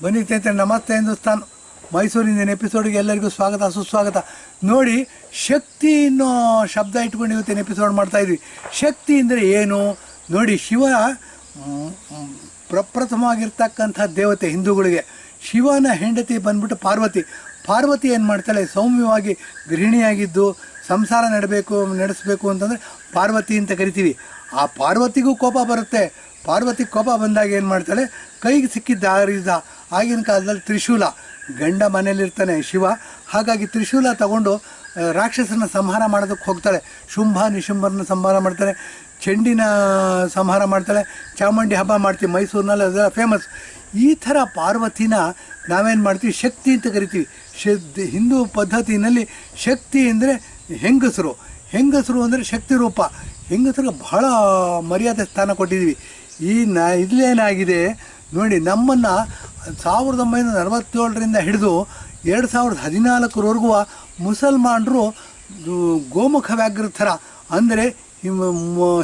ಬನ್ನಿ ಸ್ನೇಹಿತರೆ, ನಮಸ್ತೆ ಹಿಂದೂಸ್ತಾನ್ ಮೈಸೂರಿನ ಎಪಿಸೋಡ್ಗೆ ಎಲ್ಲರಿಗೂ ಸ್ವಾಗತ ಸುಸ್ವಾಗತ. ನೋಡಿ, ಶಕ್ತಿ ಅನ್ನೋ ಶಬ್ದ ಇಟ್ಕೊಂಡು ಇವತ್ತಿನ ಎಪಿಸೋಡ್ ಮಾಡ್ತಾಯಿದ್ವಿ. ಶಕ್ತಿ ಅಂದರೆ ಏನು ನೋಡಿ, ಶಿವ ಪ್ರಪ್ರಥಮವಾಗಿರ್ತಕ್ಕಂಥ ದೇವತೆ ಹಿಂದೂಗಳಿಗೆ. ಶಿವನ ಹೆಂಡತಿ ಬಂದ್ಬಿಟ್ಟು ಪಾರ್ವತಿ ಏನು ಮಾಡ್ತಾಳೆ, ಸೌಮ್ಯವಾಗಿ ಗೃಹಿಣಿಯಾಗಿದ್ದು ಸಂಸಾರ ನಡೆಸಬೇಕು ಅಂತಂದರೆ ಪಾರ್ವತಿ ಅಂತ ಕರಿತೀವಿ. ಆ ಪಾರ್ವತಿಗೂ ಕೋಪ ಬರುತ್ತೆ. ಪಾರ್ವತಿ ಕೋಪ ಬಂದಾಗ ಏನು ಮಾಡ್ತಾಳೆ, ಕೈಗೆ ಸಿಕ್ಕಿದ್ದ ಆಗಿನ ಕಾಲದಲ್ಲಿ ತ್ರಿಶೂಲ, ಗಂಡ ಮನೇಲಿರ್ತಾನೆ ಶಿವ, ಹಾಗಾಗಿ ತ್ರಿಶೂಲ ತಗೊಂಡು ರಾಕ್ಷಸನ ಸಂಹಾರ ಮಾಡೋದಕ್ಕೆ ಹೋಗ್ತಾಳೆ. ಶುಂಭ ನಿಶುಂಭರನ್ನ ಸಂಹಾರ ಮಾಡ್ತಾಳೆ, ಚೆಂಡಿನ ಸಂಹಾರ ಮಾಡ್ತಾಳೆ, ಚಾಮುಂಡಿ ಹಬ್ಬ ಮಾಡ್ತೀವಿ ಮೈಸೂರಿನಲ್ಲಿ, ಅದೆಲ್ಲ ಫೇಮಸ್. ಈ ಥರ ಪಾರ್ವತಿನ ನಾವೇನು ಮಾಡ್ತೀವಿ, ಶಕ್ತಿ ಅಂತ ಕರಿತೀವಿ. ಹಿಂದೂ ಪದ್ಧತಿಯಲ್ಲಿ ಶಕ್ತಿ ಅಂದರೆ ಹೆಂಗಸರು ಅಂದರೆ ಶಕ್ತಿ ರೂಪ. ಹೆಂಗಸರಿಗೆ ಬಹಳ ಮರ್ಯಾದೆ ಸ್ಥಾನ ಕೊಟ್ಟಿದ್ದೀವಿ. ಇದೇನಾಗಿದೆ ನೋಡಿ, ನಮ್ಮನ್ನು 1947ರಿಂದ ಹಿಡಿದು 2014ವರೆಗೂ ಮುಸಲ್ಮಾನರು ಗೋಮುಖ ವ್ಯಾಘ್ರ ಥರ, ಅಂದರೆ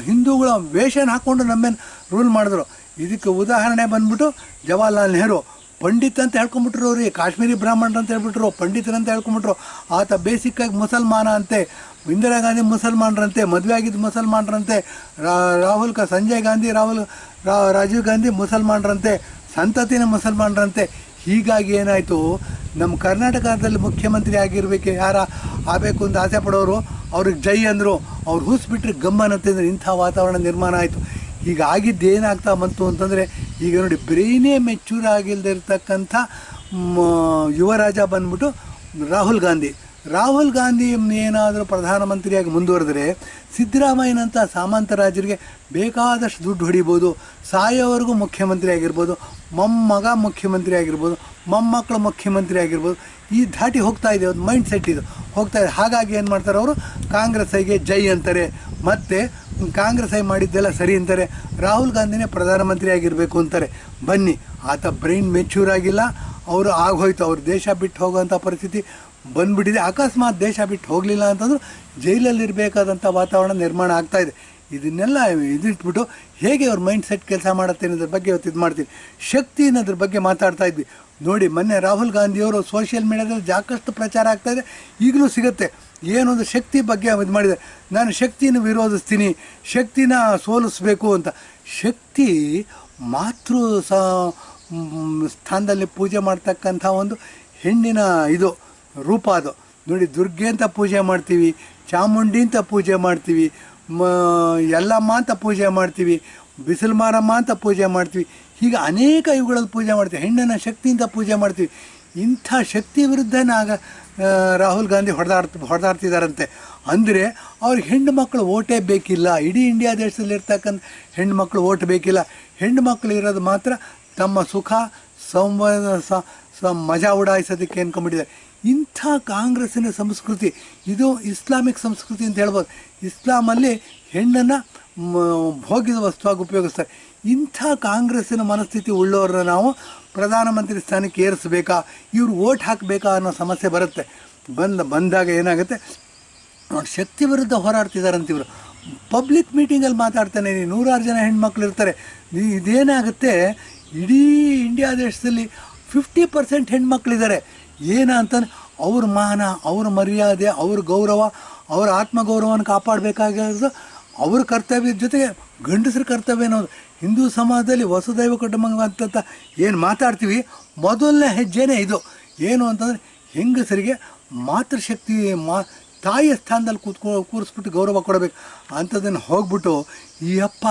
ಹಿಂದೂಗಳ ವೇಷನ ಹಾಕ್ಕೊಂಡು ನಮ್ಮೇನು ರೂಲ್ ಮಾಡಿದ್ರು. ಇದಕ್ಕೆ ಉದಾಹರಣೆ ಬಂದ್ಬಿಟ್ಟು ಜವಾಹರ್ಲಾಲ್ ನೆಹರು, ಪಂಡಿತ್ ಅಂತ ಹೇಳ್ಕೊಂಬಿಟ್ರು. ಅವ್ರಿಗೆ ಕಾಶ್ಮೀರಿ ಬ್ರಾಹ್ಮಣರು ಅಂತ ಹೇಳ್ಬಿಟ್ರು, ಪಂಡಿತರಂತ ಹೇಳ್ಕೊಂಬಿಟ್ರು. ಆತ ಬೇಸಿಕ್ಕಾಗಿ ಮುಸಲ್ಮಾನ ಅಂತೆ. ಇಂದಿರಾ ಗಾಂಧಿ ಮುಸಲ್ಮಾನರಂತೆ, ಮದುವೆ ಆಗಿದ್ದು ಮುಸಲ್ಮಾನರಂತೆ. ಸಂಜಯ್ ಗಾಂಧಿ ರಾಜೀವ್ ಗಾಂಧಿ ಮುಸಲ್ಮಾನರಂತೆ, ಸಂತತಿನ ಮುಸಲ್ಮಾನರಂತೆ. ಹೀಗಾಗಿ ಏನಾಯಿತು, ನಮ್ಮ ಕರ್ನಾಟಕದಲ್ಲಿ ಮುಖ್ಯಮಂತ್ರಿ ಆಗಬೇಕು ಅಂತ ಆಸೆ ಪಡೋರು ಅವ್ರಿಗೆ ಜೈ ಅಂದರು, ಅವ್ರು ಹೂಸ್ಬಿಟ್ರೆ ಗಮ್ಮನಂತಂದರೆ ಇಂಥ ವಾತಾವರಣ ನಿರ್ಮಾಣ ಆಯಿತು. ಹೀಗಾಗಿದ್ದು ಏನಾಗ್ತಾ ಬಂತು ಅಂತಂದರೆ, ಈಗ ನೋಡಿ, ಬ್ರೈನೇ ಮೆಚ್ಯೂರ್ ಆಗಿಲ್ಲದೆ ಇರತಕ್ಕಂಥ ಯುವರಾಜ ಬಂದ್ಬಿಟ್ಟು ರಾಹುಲ್ ಗಾಂಧಿ ಏನಾದರೂ ಪ್ರಧಾನಮಂತ್ರಿಯಾಗಿ ಮುಂದುವರೆದರೆ ಸಿದ್ದರಾಮಯ್ಯನಂಥ ಸಾಮಂತ ರಾಜರಿಗೆ ಬೇಕಾದಷ್ಟು ದುಡ್ಡು ಹೊಡಿಬೋದು, ಸಾಯೋವರೆಗೂ ಮುಖ್ಯಮಂತ್ರಿ ಆಗಿರ್ಬೋದು, ಮೊಮ್ಮಗ ಮುಖ್ಯಮಂತ್ರಿ ಆಗಿರ್ಬೋದು, ಮೊಮ್ಮಕ್ಕಳು ಮುಖ್ಯಮಂತ್ರಿ ಆಗಿರ್ಬೋದು. ಈ ಧಾಟಿ ಹೋಗ್ತಾ ಇದೆ, ಒಂದು ಮೈಂಡ್ ಸೆಟ್ ಇದು ಹೋಗ್ತಾ ಇದೆ. ಹಾಗಾಗಿ ಏನು ಮಾಡ್ತಾರೆ, ಅವರು ಕಾಂಗ್ರೆಸ್ ಐಗೆ ಜೈ ಅಂತಾರೆ, ಮತ್ತು ಕಾಂಗ್ರೆಸ್ ಐ ಮಾಡಿದ್ದೆಲ್ಲ ಸರಿ ಅಂತಾರೆ. ರಾಹುಲ್ ಗಾಂಧಿನೇ ಪ್ರಧಾನಮಂತ್ರಿ ಆಗಿರಬೇಕು ಅಂತಾರೆ. ಬನ್ನಿ, ಆತ ಬ್ರೈನ್ ಮೆಚ್ಯೂರ್ ಆಗಿಲ್ಲ, ಅವರು ಆಗೋಯ್ತು, ಅವ್ರು ದೇಶ ಬಿಟ್ಟು ಹೋಗೋವಂಥ ಪರಿಸ್ಥಿತಿ ಬಂದುಬಿಟ್ಟಿದೆ. ಅಕಸ್ಮಾತ್ ದೇಶ ಬಿಟ್ಟು ಹೋಗಲಿಲ್ಲ ಅಂತಂದ್ರೂ ಜೈಲಲ್ಲಿರಬೇಕಾದಂಥ ವಾತಾವರಣ ನಿರ್ಮಾಣ ಆಗ್ತಾಯಿದೆ. ಇದನ್ನೆಲ್ಲ ಇದಿಟ್ಬಿಟ್ಟು ಹೇಗೆ ಅವ್ರ ಮೈಂಡ್ ಸೆಟ್ ಕೆಲಸ ಮಾಡುತ್ತೆ ಅನ್ನೋದ್ರ ಬಗ್ಗೆ ಇವತ್ತು ಇದು ಮಾಡ್ತೀವಿ. ಶಕ್ತಿ ಅನ್ನೋದ್ರ ಬಗ್ಗೆ ಮಾತಾಡ್ತಾ ಇದ್ವಿ. ನೋಡಿ, ಮೊನ್ನೆ ರಾಹುಲ್ ಗಾಂಧಿಯವರು ಸೋಷಿಯಲ್ ಮೀಡಿಯಾದಲ್ಲಿ ಸಾಕಷ್ಟು ಪ್ರಚಾರ ಆಗ್ತಾಯಿದೆ, ಈಗಲೂ ಸಿಗುತ್ತೆ. ಏನೊಂದು ಶಕ್ತಿ ಬಗ್ಗೆ ಇದು ಮಾಡಿದ್ದಾರೆ, ನಾನು ಶಕ್ತಿನ ವಿರೋಧಿಸ್ತೀನಿ, ಶಕ್ತಿನ ಸೋಲಿಸ್ಬೇಕು ಅಂತ. ಶಕ್ತಿ ಮಾತೃ ಸ್ಥಾನದಲ್ಲಿ ಪೂಜೆ ಮಾಡ್ತಕ್ಕಂಥ ಒಂದು ಹೆಣ್ಣಿನ ಇದು ರೂಪ ಅದು. ನೋಡಿ, ದುರ್ಗೆ ಅಂತ ಪೂಜೆ ಮಾಡ್ತೀವಿ, ಚಾಮುಂಡಿ ಅಂತ ಪೂಜೆ ಮಾಡ್ತೀವಿ, ಯಲ್ಲಮ್ಮ ಅಂತ ಪೂಜೆ ಮಾಡ್ತೀವಿ, ಬಿಸಿಲು ಮಾರಮ್ಮ ಅಂತ ಪೂಜೆ ಮಾಡ್ತೀವಿ. ಹೀಗೆ ಅನೇಕ ಇವುಗಳಲ್ಲಿ ಪೂಜೆ ಮಾಡ್ತೀವಿ. ಹೆಣ್ಣನ್ನು ಶಕ್ತಿಯಿಂದ ಪೂಜೆ ಮಾಡ್ತೀವಿ. ಇಂಥ ಶಕ್ತಿ ವಿರುದ್ಧನೇ ರಾಹುಲ್ ಗಾಂಧಿ ಹೊಡೆದಾಡ್ತಿದ್ದಾರಂತೆ. ಅಂದರೆ ಅವ್ರಿಗೆ ಹೆಣ್ಣು ಮಕ್ಕಳು ಓಟೇ ಬೇಕಿಲ್ಲ. ಇಡೀ ಇಂಡಿಯಾ ದೇಶದಲ್ಲಿರ್ತಕ್ಕಂಥ ಹೆಣ್ಣು ಮಕ್ಕಳು ಓಟ್ ಬೇಕಿಲ್ಲ. ಹೆಣ್ಣು ಮಕ್ಕಳು ಇರೋದು ಮಾತ್ರ ತಮ್ಮ ಸುಖ ಮಜಾ ಉಡಾಯಿಸೋದಕ್ಕೆ ಅನ್ಕೊಂಡ್ಬಿಟ್ಟಿದ್ದಾರೆ. ಇಂಥ ಕಾಂಗ್ರೆಸ್ಸಿನ ಸಂಸ್ಕೃತಿ, ಇದು ಇಸ್ಲಾಮಿಕ್ ಸಂಸ್ಕೃತಿ ಅಂತ ಹೇಳ್ಬೋದು. ಇಸ್ಲಾಮಲ್ಲಿ ಹೆಣ್ಣನ್ನು ಭೋಗ್ಯದ ವಸ್ತುವಾಗಿ ಉಪಯೋಗಿಸ್ತಾರೆ. ಇಂಥ ಕಾಂಗ್ರೆಸ್ಸಿನ ಮನಸ್ಥಿತಿ ಉಳ್ಳವ್ರನ್ನ ನಾವು ಪ್ರಧಾನಮಂತ್ರಿ ಸ್ಥಾನಕ್ಕೆ ಏರಿಸಬೇಕಾ, ಇವರು ಓಟ್ ಹಾಕಬೇಕಾ ಅನ್ನೋ ಸಮಸ್ಯೆ ಬರುತ್ತೆ. ಬಂದಾಗ ಏನಾಗುತ್ತೆ, ಶಕ್ತಿ ವಿರುದ್ಧ ಹೋರಾಡ್ತಿದ್ದಾರಂತ ಇವರು. ಪಬ್ಲಿಕ್ ಮೀಟಿಂಗಲ್ಲಿ ಮಾತಾಡ್ತಾನೆ, 100 ಜನ ಹೆಣ್ಮಕ್ಳು ಇರ್ತಾರೆ. ಇದೇನಾಗುತ್ತೆ, ಇಡೀ ಇಂಡಿಯಾ ದೇಶದಲ್ಲಿ 50% ಹೆಣ್ಮಕ್ಳಿದ್ದಾರೆ. ಏನಂತಂದ್ರೆ ಅವ್ರ ಮಾನ, ಅವ್ರ ಮರ್ಯಾದೆ, ಅವ್ರ ಗೌರವ, ಅವರ ಆತ್ಮಗೌರವವನ್ನು ಕಾಪಾಡಬೇಕಾಗಿರೋದು ಅವ್ರ ಕರ್ತವ್ಯದ ಜೊತೆಗೆ ಗಂಡಸ್ರ ಕರ್ತವ್ಯ ಅನ್ನೋದು. ಹಿಂದೂ ಸಮಾಜದಲ್ಲಿ ವಸುದೈವ ಕುಟುಂಬ ಅಂತ ಏನು ಮಾತಾಡ್ತೀವಿ, ಮೊದಲನೇ ಹೆಜ್ಜೆನೇ ಇದು. ಏನು ಅಂತಂದರೆ, ಹೆಂಗಸರಿಗೆ ಮಾತೃಶಕ್ತಿ ತಾಯಿಯ ಸ್ಥಾನದಲ್ಲಿ ಕೂರಿಸ್ಬಿಟ್ಟು ಗೌರವ ಕೊಡಬೇಕು. ಅಂಥದ್ದನ್ನು ಹೋಗ್ಬಿಟ್ಟು ಈ ಅಪ್ಪ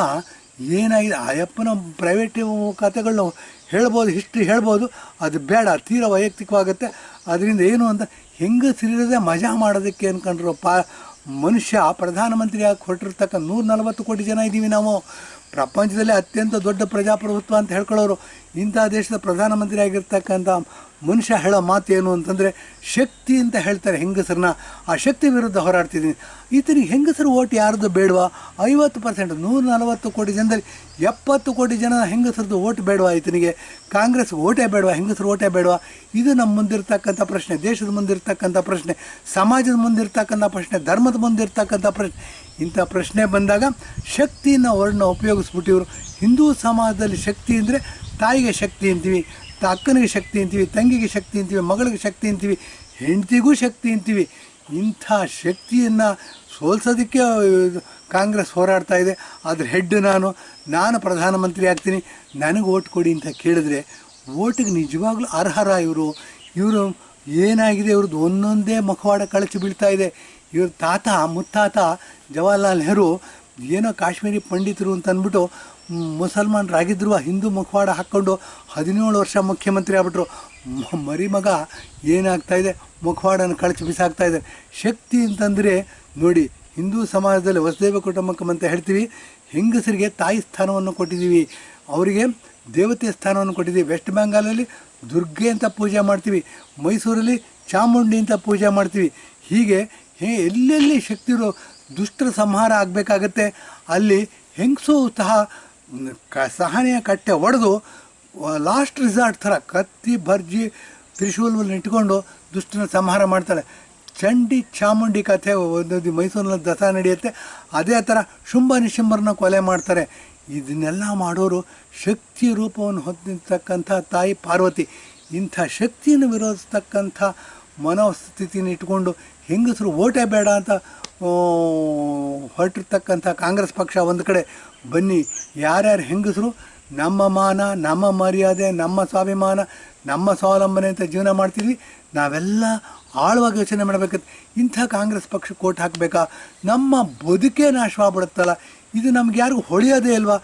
ಏನಾಗಿದೆ, ಆ ಅಪ್ಪನ ಪ್ರೈವೇಟ್ ಕಥೆಗಳನ್ನ ಹೇಳ್ಬೋದು, ಹಿಸ್ಟ್ರಿ ಹೇಳ್ಬೋದು, ಅದು ಬೇಡ, ತೀರ ವೈಯಕ್ತಿಕವಾಗುತ್ತೆ. ಅದರಿಂದ ಏನು ಅಂತ, ಹೆಂಗಸರಿರದೆ ಮಜಾ ಮಾಡೋದಕ್ಕೆ ಅಂದ್ಕೊಂಡ್ರು ಮನುಷ್ಯ ಪ್ರಧಾನಮಂತ್ರಿಯಾಗಿ ಹೊರಟಿರ್ತಕ್ಕ 140 ಕೋಟಿ ಜನ ಇದ್ದೀವಿ ನಾವು. ಪ್ರಪಂಚದಲ್ಲೇ ಅತ್ಯಂತ ದೊಡ್ಡ ಪ್ರಜಾಪ್ರಭುತ್ವ ಅಂತ ಹೇಳ್ಕೊಳ್ಳೋರು. ಇಂಥ ದೇಶದ ಪ್ರಧಾನಮಂತ್ರಿ ಆಗಿರ್ತಕ್ಕಂಥ ಮನುಷ್ಯ ಹೇಳೋ ಮಾತು ಏನು ಅಂತಂದರೆ, ಶಕ್ತಿ ಅಂತ ಹೇಳ್ತಾರೆ ಹೆಂಗಸರನ್ನ. ಆ ಶಕ್ತಿ ವಿರುದ್ಧ ಹೋರಾಡ್ತಿದ್ದೀನಿ. ಈತನಿಗೆ ಹೆಂಗಸರು ಓಟ್ ಯಾರ್ದು ಬೇಡವಾ? 50%, 140 ಕೋಟಿ ಜನದಲ್ಲಿ 70 ಕೋಟಿ ಜನ ಹೆಂಗಸರದ್ದು ಓಟ್ ಬೇಡವಾ ಈತನಿಗೆ? ಕಾಂಗ್ರೆಸ್ಗೆ ಓಟೇ ಬೇಡವಾ? ಹೆಂಗಸರು ಓಟೇ ಬೇಡವಾ? ಇದು ನಮ್ಮ ಮುಂದಿರ್ತಕ್ಕಂಥ ಪ್ರಶ್ನೆ, ದೇಶದ ಮುಂದಿರ್ತಕ್ಕಂಥ ಪ್ರಶ್ನೆ, ಸಮಾಜದ ಮುಂದಿರ್ತಕ್ಕಂಥ ಪ್ರಶ್ನೆ, ಧರ್ಮದ ಮುಂದಿರ್ತಕ್ಕಂಥ ಪ್ರಶ್ನೆ. ಇಂಥ ಪ್ರಶ್ನೆ ಬಂದಾಗ ಶಕ್ತಿನ ವರ್ಣ ಉಪಯೋಗಿಸ್ಬಿಟ್ಟಿವರು. ಹಿಂದೂ ಸಮಾಜದಲ್ಲಿ ಶಕ್ತಿ ಅಂದರೆ ತಾಯಿಗೆ ಶಕ್ತಿ ಅಂತೀವಿ, ಅಕ್ಕನಿಗೆ ಶಕ್ತಿ ಅಂತೀವಿ, ತಂಗಿಗೆ ಶಕ್ತಿ ಅಂತೀವಿ, ಮಗಳಿಗೆ ಶಕ್ತಿ ಅಂತೀವಿ, ಹೆಂಡತಿಗೂ ಶಕ್ತಿ ಅಂತೀವಿ. ಇಂಥ ಶಕ್ತಿಯನ್ನು ಸೋಲ್ಸೋದಕ್ಕೆ ಕಾಂಗ್ರೆಸ್ ಹೋರಾಡ್ತಾ ಇದೆ. ಅದ್ರ ಹೆಡ್ ನಾನು ಪ್ರಧಾನಮಂತ್ರಿ ಆಗ್ತೀನಿ, ನನಗೆ ಓಟ್ ಕೊಡಿ ಅಂತ ಕೇಳಿದ್ರೆ ಓಟಿಗೆ ನಿಜವಾಗ್ಲೂ ಅರ್ಹರ ಇವರು ಏನಾಗಿದೆ? ಇವ್ರದ್ದು ಒಂದೊಂದೇ ಮುಖವಾಡ ಕಳಚಿ ಬೀಳ್ತಾ ಇದೆ. ಇವ್ರ ಮುತ್ತಾತ ಜವಾಹರ್ಲಾಲ್ ನೆಹರು ಏನೋ ಕಾಶ್ಮೀರಿ ಪಂಡಿತರು ಅಂತ ಅಂದ್ಬಿಟ್ಟು ಮುಸಲ್ಮಾನರಾಗಿದ್ದರು, ಹಿಂದೂ ಮುಖವಾಡ ಹಾಕ್ಕೊಂಡು 17 ವರ್ಷ ಮುಖ್ಯಮಂತ್ರಿ ಆಗ್ಬಿಟ್ರು. ಮರಿಮಗ ಏನಾಗ್ತಾಯಿದೆ? ಮುಖವಾಡನ ಕಳಚಿ ಬಿಸಾಕ್ತಾಯಿದೆ. ಶಕ್ತಿ ಅಂತಂದರೆ ನೋಡಿ, ಹಿಂದೂ ಸಮಾಜದಲ್ಲಿ ವಸುದೈವ ಕುಟುಂಬಕಂ ಅಂತ ಹೇಳ್ತೀವಿ. ಹೆಂಗಸರಿಗೆ ತಾಯಿ ಸ್ಥಾನವನ್ನು ಕೊಟ್ಟಿದ್ದೀವಿ, ಅವರಿಗೆ ದೇವತೆ ಸ್ಥಾನವನ್ನು ಕೊಟ್ಟಿದ್ದೀವಿ. ವೆಸ್ಟ್ ಬೆಂಗಾಲಲ್ಲಿ ದುರ್ಗೆ ಅಂತ ಪೂಜೆ ಮಾಡ್ತೀವಿ, ಮೈಸೂರಲ್ಲಿ ಚಾಮುಂಡಿ ಅಂತ ಪೂಜೆ ಮಾಡ್ತೀವಿ. ಹೀಗೆ ಎಲ್ಲೆಲ್ಲಿ ಶಕ್ತಿರು ದುಷ್ಟರ ಸಂಹಾರ ಆಗಬೇಕಾಗತ್ತೆ ಅಲ್ಲಿ ಹೆಂಗಸು ಸಹ ಸಹನೆಯ ಕಟ್ಟೆ ಒಡೆದು ಲಾಸ್ಟ್ ರಿಸಾರ್ಟ್ ಥರ ಕತ್ತಿ ಭರ್ಜಿ ತ್ರಿಶೂಲವನ್ನು ಇಟ್ಕೊಂಡು ದುಷ್ಟನ ಸಂಹಾರ ಮಾಡ್ತಾಳೆ. ಚಂಡಿ ಚಾಮುಂಡಿ ಕಥೆ ಒಂದು ಮೈಸೂರಿನಲ್ಲಿ ದಸರಾ ನಡೆಯುತ್ತೆ. ಅದೇ ಥರ ಶುಂಭ ನಿಶುಂಭರನ್ನ ಕೊಲೆ ಮಾಡ್ತಾರೆ. ಇದನ್ನೆಲ್ಲ ಮಾಡೋರು ಶಕ್ತಿ ರೂಪವನ್ನು ಹೊಂದಿರ್ತಕ್ಕಂಥ ತಾಯಿ ಪಾರ್ವತಿ. ಇಂಥ ಶಕ್ತಿಯನ್ನು ವಿರೋಧಿಸ್ತಕ್ಕಂಥ ಮನೋಸ್ಥಿತಿನ ಇಟ್ಕೊಂಡು ಹೆಂಗಸರು ಓಟೇ ಬೇಡ ಅಂತ ಹೊರಟಿರ್ತಕ್ಕಂಥ ಕಾಂಗ್ರೆಸ್ ಪಕ್ಷ ಒಂದು ಕಡೆ, ಬನ್ನಿ ಯಾರ್ಯಾರು ಹೆಂಗಸರು ನಮ್ಮ ಮಾನ, ನಮ್ಮ ಮರ್ಯಾದೆ, ನಮ್ಮ ಸ್ವಾಭಿಮಾನ, ನಮ್ಮ ಸ್ವಾವಲಂಬನೆ ಅಂತ ಜೀವನ ಮಾಡ್ತಿದ್ವಿ, ನಾವೆಲ್ಲ ಆಳವಾಗಿ ಯೋಚನೆ ಮಾಡಬೇಕಂತ ಇಂಥ ಕಾಂಗ್ರೆಸ್ ಪಕ್ಷಕ್ಕೆ ಓಟ್ ಹಾಕಬೇಕಾ? ನಮ್ಮ ಬದುಕೇ ನಾಶವಾಗ್ಬಿಡುತ್ತಲ್ಲ. ಇದು ನಮ್ಗೆ ಯಾರಿಗೂ ಹೊಳೆಯೋದೇ ಇಲ್ವಾ?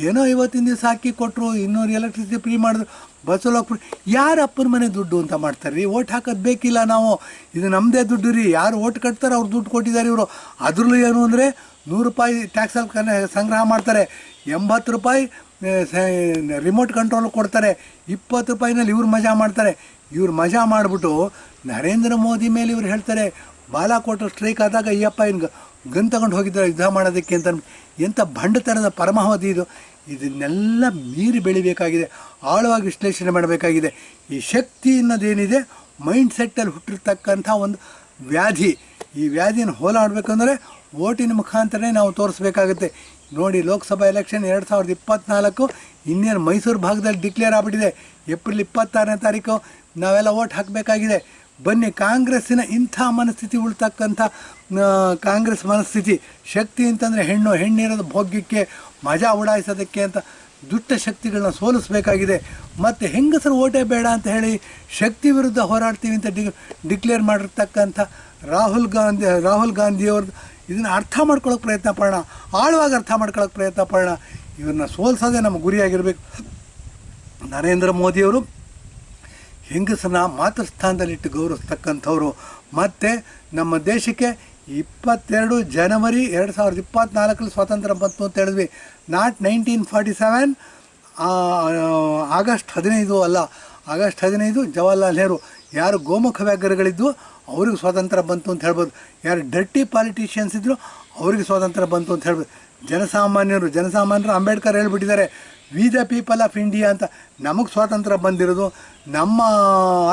ಏನೋ ಇವತ್ತಿನ ದಿವಸ ಹಾಕಿ ಕೊಟ್ಟರು, 200 ಎಲೆಕ್ಟ್ರಿಸಿಟಿ ಫ್ರೀ ಮಾಡಿದ್ರು, ಬಸ್ಸಲ್ಲಿ ಹೋಗ್ಬಿಟ್ಟು ಯಾರು ಅಪ್ಪನ ಮನೆ ದುಡ್ಡು ಅಂತ ಮಾಡ್ತಾರೆ ರೀ? ಓಟ್ ಹಾಕೋದು ಬೇಕಿಲ್ಲ ನಾವು, ಇದು ನಮ್ಮದೇ ದುಡ್ಡು ರೀ. ಯಾರು ಓಟ್ ಕಟ್ತಾರೆ ಅವ್ರು ದುಡ್ಡು ಕೊಟ್ಟಿದ್ದಾರೆ ಇವರು. ಅದರಲ್ಲೂ ಏನು ಅಂದರೆ 100 ರೂಪಾಯಿ ಟ್ಯಾಕ್ಸಲ್ಲಿ ಸಂಗ್ರಹ ಮಾಡ್ತಾರೆ, 80 ರೂಪಾಯಿ ರಿಮೋಟ್ ಕಂಟ್ರೋಲ್ ಕೊಡ್ತಾರೆ, 20 ರೂಪಾಯಿನಲ್ಲಿ ಇವ್ರು ಮಜಾ ಮಾಡ್ತಾರೆ. ಇವ್ರು ಮಜಾ ಮಾಡಿಬಿಟ್ಟು ನರೇಂದ್ರ ಮೋದಿ ಮೇಲೆ ಇವ್ರು ಹೇಳ್ತಾರೆ, ಬಾಲಾಕೋಟಲ್ಲಿ ಸ್ಟ್ರೈಕ್ ಆದಾಗ ಅಯ್ಯಪ್ಪ ಇನ್ನು ಗನ್ ತಗೊಂಡು ಹೋಗಿದ್ದಾರೆ ಯುದ್ಧ ಮಾಡೋದಕ್ಕೆ ಅಂತ. ಎಂಥ ಭಂಡತನದ ಪರಮಾವಧಿ ಇದು. ಇದನ್ನೆಲ್ಲ ಮೀರಿ ಬೆಳಿಬೇಕಾಗಿದೆ, ಆಳವಾಗಿ ವಿಶ್ಲೇಷಣೆ ಮಾಡಬೇಕಾಗಿದೆ. ಈ ಶಕ್ತಿ ಅನ್ನೋದೇನಿದೆ ಮೈಂಡ್ ಸೆಟ್ಟಲ್ಲಿ ಹುಟ್ಟಿರ್ತಕ್ಕಂಥ ಒಂದು ವ್ಯಾಧಿ. ಈ ವ್ಯಾಧಿಯನ್ನು ಹೋಲಾಡಬೇಕಂದ್ರೆ ಓಟಿನ ಮುಖಾಂತರನೇ ನಾವು ತೋರಿಸ್ಬೇಕಾಗುತ್ತೆ. ನೋಡಿ, ಲೋಕಸಭಾ ಎಲೆಕ್ಷನ್ 2024 ಇನ್ನೇನು ಮೈಸೂರು ಭಾಗದಲ್ಲಿ ಡಿಕ್ಲೇರ್ ಆಗಿಬಿಟ್ಟಿದೆ. ಏಪ್ರಿಲ್ 26ನೇ ತಾರೀಕು ನಾವೆಲ್ಲ ಓಟ್ ಹಾಕಬೇಕಾಗಿದೆ. ಬನ್ನಿ, ಕಾಂಗ್ರೆಸ್ಸಿನ ಇಂಥ ಮನಸ್ಥಿತಿ ಉಳ್ತಕ್ಕಂಥ ಕಾಂಗ್ರೆಸ್ ಮನಸ್ಥಿತಿ, ಶಕ್ತಿ ಅಂತಂದರೆ ಹೆಣ್ಣಿರೋದು ಭೋಗ್ಯಕ್ಕೆ, ಮಜಾ ಉಡಾಯಿಸೋದಕ್ಕೆ ಅಂತ ದುಷ್ಟ ಶಕ್ತಿಗಳನ್ನ ಸೋಲಿಸಬೇಕಾಗಿದೆ. ಮತ್ತು ಹೆಂಗಸರು ಓಟೇ ಬೇಡ ಅಂತ ಹೇಳಿ ಶಕ್ತಿ ವಿರುದ್ಧ ಹೋರಾಡ್ತೀವಿ ಅಂತ ಡಿಕ್ಲೇರ್ ಮಾಡಿರ್ತಕ್ಕಂಥ ರಾಹುಲ್ ಗಾಂಧಿಯವ್ರದ್ದು ಇದನ್ನು ಅರ್ಥ ಮಾಡ್ಕೊಳ್ಳೋಕೆ ಪ್ರಯತ್ನ ಪಡೋಣ, ಆಳವಾಗಿ ಅರ್ಥ ಮಾಡ್ಕೊಳ್ಳೋಕೆ ಪ್ರಯತ್ನ ಪಡೋಣ. ಇವ್ರನ್ನ ಸೋಲಿಸೋದೇ ನಮ್ಮ ಗುರಿಯಾಗಿರಬೇಕು. ನರೇಂದ್ರ ಮೋದಿಯವರು ಹೆಂಗಸನ್ನ ಮಾತೃಸ್ಥಾನದಲ್ಲಿಟ್ಟು ಗೌರವಿಸ್ತಕ್ಕಂಥವ್ರು. ಮತ್ತು ನಮ್ಮ ದೇಶಕ್ಕೆ 22 ಜನವರಿ 2024 ಸ್ವಾತಂತ್ರ್ಯ ಬಂತು ಅಂತ ಹೇಳಿದ್ವಿ. ನಾಟ್ 1947, ಆಗಸ್ಟ್ 15 ಅಲ್ಲ, ಆಗಸ್ಟ್ 15 ಜವಾಹರ್ಲಾಲ್ ನೆಹರು. ಯಾರು ಗೋಮುಖ ವ್ಯಾಘ್ರಗಳಿದ್ದು ಅವ್ರಿಗೆ ಸ್ವಾತಂತ್ರ್ಯ ಬಂತು ಅಂತ ಹೇಳ್ಬೋದು. ಯಾರು ಡರ್ಟಿ ಪಾಲಿಟಿಷಿಯನ್ಸ್ ಇದ್ದರು ಅವ್ರಿಗೆ ಸ್ವಾತಂತ್ರ್ಯ ಬಂತು ಅಂತ ಹೇಳ್ಬೋದು. ಜನಸಾಮಾನ್ಯರು ಅಂಬೇಡ್ಕರ್ ಹೇಳ್ಬಿಟ್ಟಿದ್ದಾರೆ, we the people of India ಅಂತ. ನಮಗೆ ಸ್ವಾತಂತ್ರ್ಯ ಬಂದಿರೋದು, ನಮ್ಮ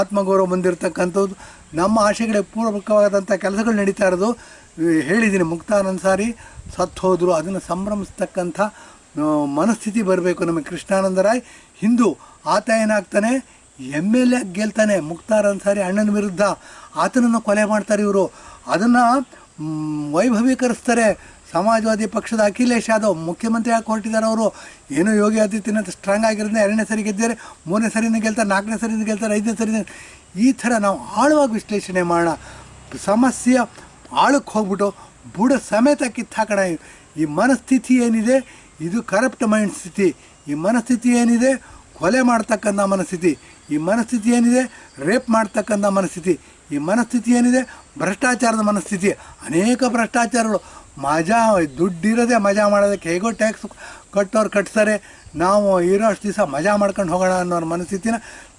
ಆತ್ಮಗೌರವ ಬಂದಿರತಕ್ಕಂಥದ್ದು, ನಮ್ಮ ಆಶೆಗಳಿಗೆ ಪೂರ್ವಕವಾದಂಥ ಕೆಲಸಗಳು ನಡೀತಾ ಇರೋದು. ಹೇಳಿದ್ದೀನಿ, ಮುಕ್ತಾರ್ ಅನ್ಸಾರಿ ಸತ್ತು ಹೋದರು, ಅದನ್ನು ಸಂಭ್ರಮಿಸ್ತಕ್ಕಂಥ ಮನಸ್ಥಿತಿ ಬರಬೇಕು ನಮಗೆ. ಕೃಷ್ಣಾನಂದ ರಾಯ್ ಹಿಂದೂ, ಆತ ಏನಾಗ್ತಾನೆ MLA ಗೆಲ್ತಾನೆ. ಮುಕ್ತಾರ್ ಅನ್ಸಾರಿ ಅಣ್ಣನ ವಿರುದ್ಧ, ಆತನನ್ನು ಕೊಲೆ ಮಾಡ್ತಾರೆ ಇವರು. ಅದನ್ನು ವೈಭವೀಕರಿಸ್ತಾರೆ. ಸಮಾಜವಾದಿ ಪಕ್ಷದ ಅಖಿಲೇಶ್ ಯಾದವ್ ಮುಖ್ಯಮಂತ್ರಿ ಆಗಿ ಹೊರಟಿದ್ದಾರೆ ಅವರು. ಏನೋ ಯೋಗಿ ಆದಿತ್ಯನಾಥ್ ಸ್ಟ್ರಾಂಗ್ ಆಗಿರೋದೇ 2ನೇ ಸರಿ ಗೆದ್ದಿದ್ದಾರೆ, 3ನೇ ಸರಿನ ಗೆಲ್ತಾರೆ, 4ನೇ ಸರಿನ ಗೆಲ್ತಾರೆ, 5ನೇ ಸರಿನ. ಈ ಥರ ನಾವು ಆಳವಾಗಿ ವಿಶ್ಲೇಷಣೆ ಮಾಡೋಣ. ಸಮಸ್ಯೆಯ ಆಳಕ್ಕೆ ಹೋಗ್ಬಿಟ್ಟು ಬುಡ ಸಮೇತ ಕಿತ್ತಾಕೋಣ. ಈ ಮನಸ್ಥಿತಿ ಏನಿದೆ ಇದು ಕರಪ್ಟ್ ಮೈಂಡ್ ಸ್ಥಿತಿ. ಈ ಮನಸ್ಥಿತಿ ಏನಿದೆ ಕೊಲೆ ಮಾಡ್ತಕ್ಕಂಥ ಮನಸ್ಥಿತಿ. ಈ ಮನಸ್ಥಿತಿ ಏನಿದೆ ರೇಪ್ ಮಾಡ್ತಕ್ಕಂಥ ಮನಸ್ಥಿತಿ. ಈ ಮನಸ್ಥಿತಿ ಏನಿದೆ ಭ್ರಷ್ಟಾಚಾರದ ಮನಸ್ಥಿತಿ. ಅನೇಕ ಭ್ರಷ್ಟಾಚಾರಗಳು. ದುಡ್ಡಿರೋದೇ ಮಜಾ ಮಾಡೋದಕ್ಕೆ, ಹೇಗೋ ಟ್ಯಾಕ್ಸ್ ಕಟ್ಟೋರು ಕಟ್ತಾರೆ, ನಾವು ಇರೋಷ್ಟು ದಿವಸ ಮಜಾ ಮಾಡ್ಕೊಂಡು ಹೋಗೋಣ ಅನ್ನೋರ ಮನಸ್ಥಿತಿನ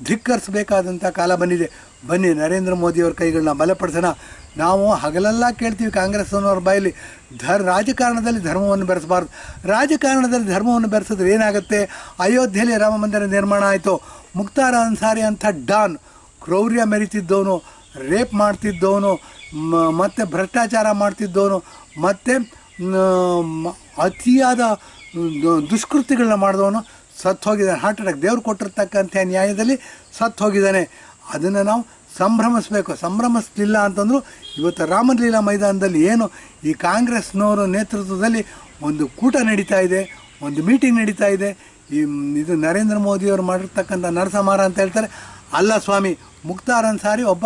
ಧಿಕ್ಕರಿಸಬೇಕಾದಂಥ ಕಾಲ ಬಂದಿದೆ. ಬನ್ನಿ, ನರೇಂದ್ರ ಮೋದಿಯವ್ರ ಕೈಗಳನ್ನ ಬಲಪಡಿಸೋಣ. ನಾವು ಹಗಲೆಲ್ಲ ಕೇಳ್ತೀವಿ ಕಾಂಗ್ರೆಸ್ ಅನ್ನೋರ ಬಾಯಲ್ಲಿ, ರಾಜಕಾರಣದಲ್ಲಿ ಧರ್ಮವನ್ನು ಬೆರೆಸಬಾರ್ದು. ರಾಜಕಾರಣದಲ್ಲಿ ಧರ್ಮವನ್ನು ಬೆರೆಸಿದ್ರೆ ಏನಾಗುತ್ತೆ? ಅಯೋಧ್ಯೆಯಲ್ಲಿ ರಾಮ ಮಂದಿರ ನಿರ್ಮಾಣ ಆಯಿತು. ಮುಕ್ತಾರ್ ಅನ್ಸಾರಿ ಅಂಥ ಡಾನ್, ಕ್ರೌರ್ಯ ಮೆರಿತಿದ್ದವನು, ರೇಪ್ ಮಾಡ್ತಿದ್ದವನು, ಮತ್ತು ಭ್ರಷ್ಟಾಚಾರ ಮಾಡ್ತಿದ್ದವನು, ಮತ್ತು ಅತಿಯಾದ ದುಷ್ಕೃತ್ಯಗಳನ್ನ ಮಾಡಿದವನು ಸತ್ತು ಹೋಗಿದ್ದಾನೆ, ಹಾರ್ಟ್ ಅಟ್ಯಾಕ್, ದೇವ್ರು ಕೊಟ್ಟಿರ್ತಕ್ಕಂಥ ನ್ಯಾಯದಲ್ಲಿ ಸತ್ತು ಹೋಗಿದ್ದಾನೆ. ಅದನ್ನು ನಾವು ಸಂಭ್ರಮಿಸಬೇಕು. ಸಂಭ್ರಮಿಸಲಿಲ್ಲ ಅಂತಂದರೂ ಇವತ್ತು ರಾಮಲೀಲಾ ಮೈದಾನದಲ್ಲಿ ಏನು ಈ ಕಾಂಗ್ರೆಸ್ನವರ ನೇತೃತ್ವದಲ್ಲಿ ಒಂದು ಕೂಟ ನಡೀತಾ ಇದೆ, ಒಂದು ಮೀಟಿಂಗ್ ನಡೀತಾ ಇದೆ. ಇದು ನರೇಂದ್ರ ಮೋದಿಯವರು ಮಾಡಿರ್ತಕ್ಕಂಥ ನರಸಂಹಾರ ಅಂತ ಹೇಳ್ತಾರೆ. ಅಲ್ಲ ಸ್ವಾಮಿ, ಮುಖ್ತಾರ್ ಅನ್ಸಾರಿ ಒಬ್ಬ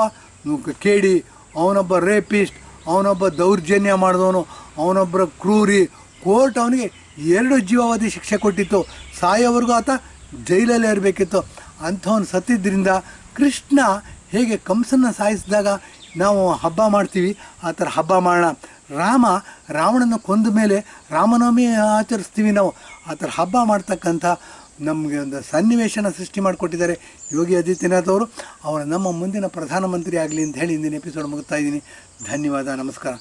ಕೇಡಿ, ಅವನೊಬ್ಬ ರೇಪಿಸ್ಟ್, ಅವನೊಬ್ಬ ದೌರ್ಜನ್ಯ ಮಾಡಿದವನು, ಅವನೊಬ್ಬರ ಕ್ರೂರಿ. ಕೋರ್ಟ್ ಅವನಿಗೆ 2 ಜೀವಾವಧಿ ಶಿಕ್ಷೆ ಕೊಟ್ಟಿತ್ತು, ಸಾಯೋವರೆಗೂ ಆತ ಜೈಲಲ್ಲೇ ಇರಬೇಕಿತ್ತು. ಅಂಥವನು ಸತ್ತಿದ್ದರಿಂದ ಕೃಷ್ಣ ಹೇಗೆ ಕಂಸನ ಸಾಯಿಸಿದಾಗ ನಾವು ಹಬ್ಬ ಮಾಡ್ತೀವಿ, ಆ ಥರ ಹಬ್ಬ ಮಾಡೋಣ. ರಾವಣನ ಕೊಂದ ಮೇಲೆ ರಾಮನವಮಿ ಆಚರಿಸ್ತೀವಿ ನಾವು. ಆ ಥರ ಹಬ್ಬ ಮಾಡ್ತಕ್ಕಂಥ ನಮಗೆ ಒಂದು ಸನ್ನಿವೇಶನ ಸೃಷ್ಟಿ ಮಾಡಿಕೊಟ್ಟಿದ್ದಾರೆ ಯೋಗಿ ಆದಿತ್ಯನಾಥ್ ಅವರು. ಅವರು ನಮ್ಮ ಮುಂದಿನ ಪ್ರಧಾನಮಂತ್ರಿ ಆಗಲಿ ಅಂತ ಹೇಳಿ ಇಂದಿನ ಎಪಿಸೋಡ್ ಮುಗಿಸ್ತಾ ಇದ್ದೀನಿ. ಧನ್ಯವಾದ, ನಮಸ್ಕಾರ.